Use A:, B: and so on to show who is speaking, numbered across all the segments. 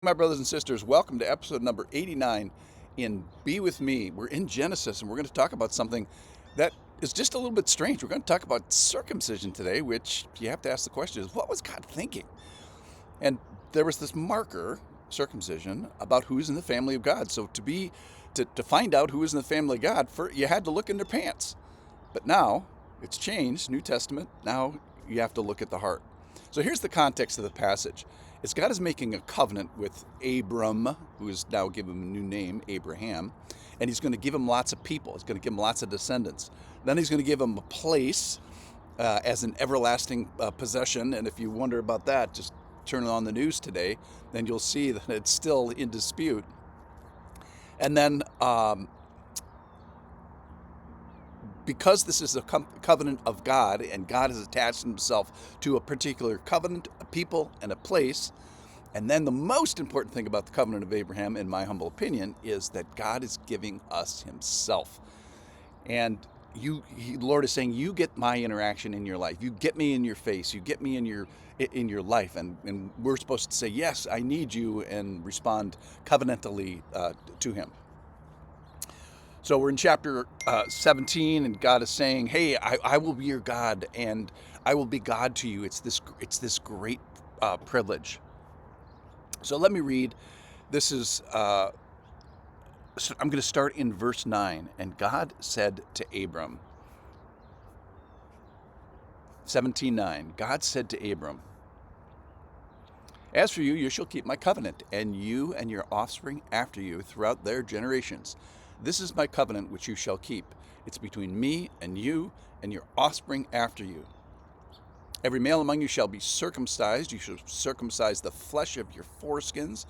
A: My brothers and sisters, welcome to episode number 89 in Be With Me. We're in Genesis and we're going to talk about something that is just a little bit strange. We're going to talk about circumcision today, which you have to ask the question is, what was God thinking? And there was this marker, circumcision, about who's in the family of God. So to find out who is in the family of God, you had to look in their pants. But now it's changed, New Testament. Now you have to look at the heart. So here's the context of the passage. It's God is making a covenant with Abram, who is now given him a new name, Abraham, and he's going to give him lots of people. He's going to give him lots of descendants. Then he's going to give him a place as an everlasting possession. And if you wonder about that, just turn on the news today, then you'll see that it's still in dispute. And then because this is a covenant of God, and God has attached himself to a particular covenant, a people, and a place. And then the most important thing about the covenant of Abraham, in my humble opinion, is that God is giving us himself. And Lord is saying, you get my interaction in your life. You get me in your face. You get me in your life. And we're supposed to say, yes, I need you, and respond covenantally to him. So we're in chapter 17, and God is saying, hey, I will be your God, and I will be God to you. It's this great privilege. So let me read. This is, I'm going to start in verse 9. And God said to Abram, 17:9, God said to Abram, as for you, you shall keep my covenant, and you and your offspring after you throughout their generations. This is my covenant which you shall keep. It's between me and you and your offspring after you. Every male among you shall be circumcised. You shall circumcise the flesh of your foreskins,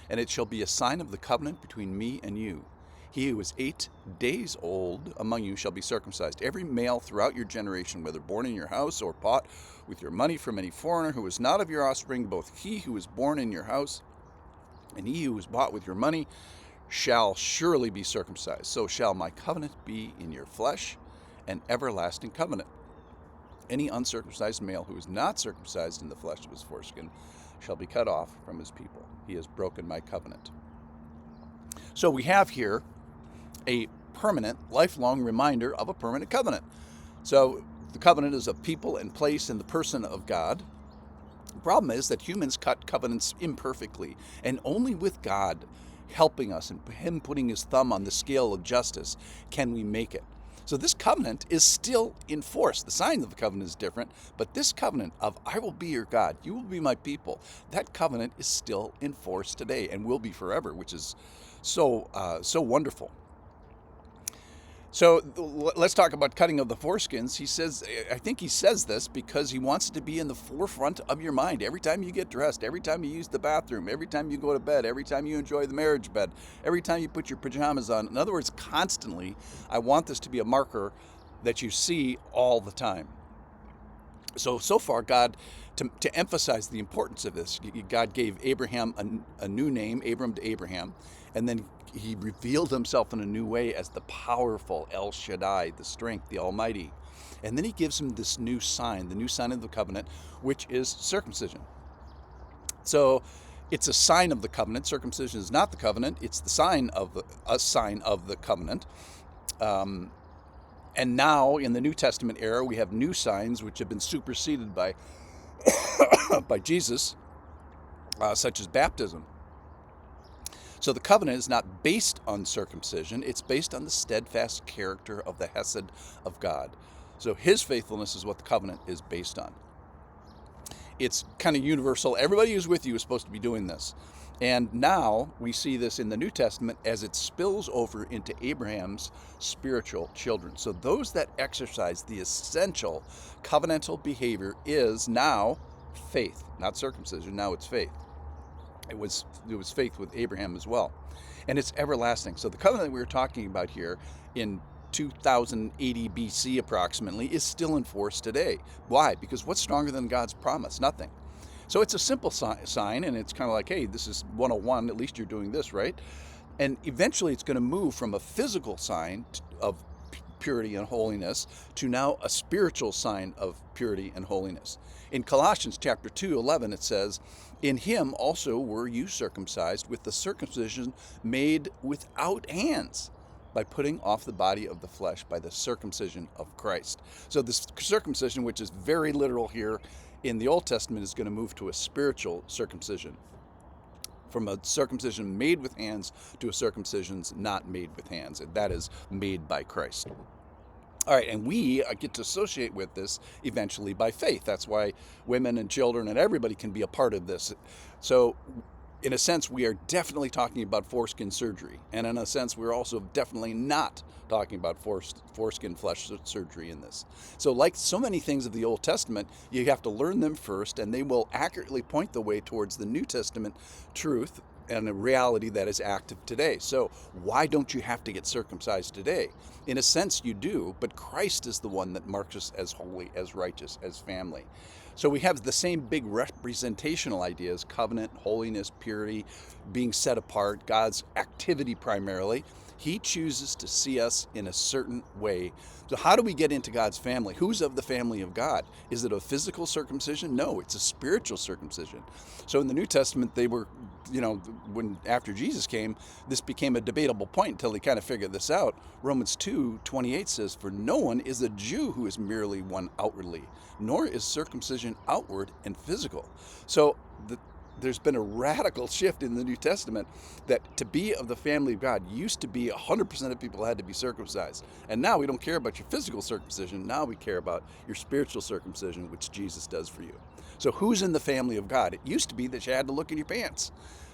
A: and it shall be a sign of the covenant between me and you. He who is 8 days old among you shall be circumcised. Every male throughout your generation, whether born in your house or bought with your money from any foreigner who is not of your offspring, both he who is born in your house and he who is bought with your money, shall surely be circumcised. So shall my covenant be in your flesh, an everlasting covenant. Any uncircumcised male who is not circumcised in the flesh of his foreskin shall be cut off from his people. He has broken my covenant. So we have here a permanent, lifelong reminder of a permanent covenant. So the covenant is a people and place in the person of God. The problem is that humans cut covenants imperfectly, and only with God helping us and him putting his thumb on the scale of justice can we make it. So this covenant is still in force. The sign of the covenant is different, but this covenant of I will be your God, you will be my people, that covenant is still in force today and will be forever, which is so wonderful. So let's talk about cutting of the foreskins. He says, I think he says this because he wants it to be in the forefront of your mind. Every time you get dressed, every time you use the bathroom, every time you go to bed, every time you enjoy the marriage bed, every time you put your pajamas on. In other words, constantly, I want this to be a marker that you see all the time. So far, God, to emphasize the importance of this, God gave Abraham a new name, Abram to Abraham, and then he revealed himself in a new way as the powerful El Shaddai, the strength, the Almighty. And then he gives him this new sign, the new sign of the covenant, which is circumcision. So it's a sign of the covenant. Circumcision is not the covenant. It's the sign of a sign of the covenant. And now in the New Testament era, we have new signs which have been superseded by by Jesus, such as baptism. So the covenant is not based on circumcision. It's based on the steadfast character of the Hesed of God. So his faithfulness is what the covenant is based on. It's kind of universal. Everybody who's with you is supposed to be doing this. And now we see this in the New Testament as it spills over into Abraham's spiritual children. So those that exercise the essential covenantal behavior is now faith, not circumcision. Now it's faith. It was faith with Abraham as well. And it's everlasting. So the covenant we were talking about here in 2080 BC approximately is still in force today. Why? Because what's stronger than God's promise? Nothing. So it's a simple sign, and it's kind of like, hey, this is 101, at least you're doing this, right? And eventually it's going to move from a physical sign of purity and holiness to now a spiritual sign of purity and holiness. In Colossians chapter 2:11 it says, "In him also were you circumcised with the circumcision made without hands, by putting off the body of the flesh by the circumcision of Christ." So this circumcision, which is very literal here in the Old Testament, is going to move to a spiritual circumcision. From a circumcision made with hands to a circumcision not made with hands, and that is made by Christ. All right, and we get to associate with this eventually by faith. That's why women and children and everybody can be a part of this. So in a sense, we are definitely talking about foreskin surgery. And in a sense, we're also definitely not talking about foreskin flesh surgery in this. So like so many things of the Old Testament, you have to learn them first, and they will accurately point the way towards the New Testament truth and a reality that is active today. So why don't you have to get circumcised today? In a sense, you do, but Christ is the one that marks us as holy, as righteous, as family. So we have the same big representational ideas: covenant, holiness, purity, being set apart, God's activity primarily. He chooses to see us in a certain way. So how do we get into God's family? Who's of the family of God? Is it a physical circumcision? No, it's a spiritual circumcision. So in the New Testament, they were, when after Jesus came, this became a debatable point until they kind of figured this out. Romans 2:28 says, "For no one is a Jew who is merely one outwardly, nor is circumcision outward and physical." So there's been a radical shift in the New Testament that to be of the family of God used to be 100% of people had to be circumcised. And now we don't care about your physical circumcision. Now we care about your spiritual circumcision, which Jesus does for you. So who's in the family of God? It used to be that you had to look in your pants,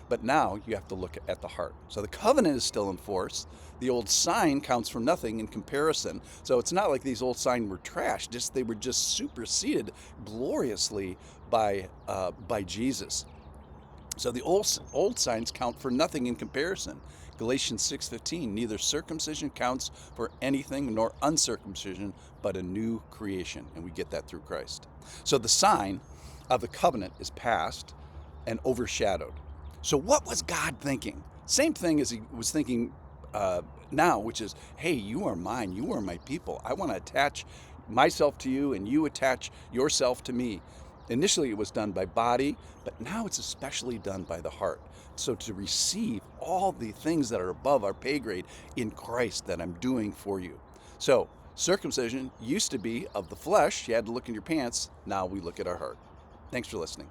A: but now you have to look at the heart. So the covenant is still in force. The old sign counts for nothing in comparison. So it's not like these old signs were trash, they were just superseded gloriously by Jesus. So the old signs count for nothing in comparison. Galatians 6:15, "Neither circumcision counts for anything nor uncircumcision, but a new creation." And we get that through Christ. So the sign of the covenant is past and overshadowed. So what was God thinking? Same thing as he was thinking now, which is, hey, you are mine, you are my people. I want to attach myself to you and you attach yourself to me. Initially it was done by body, but now it's especially done by the heart. So to receive all the things that are above our pay grade in Christ that I'm doing for you. So circumcision used to be of the flesh. You had to look in your pants. Now we look at our heart. Thanks for listening.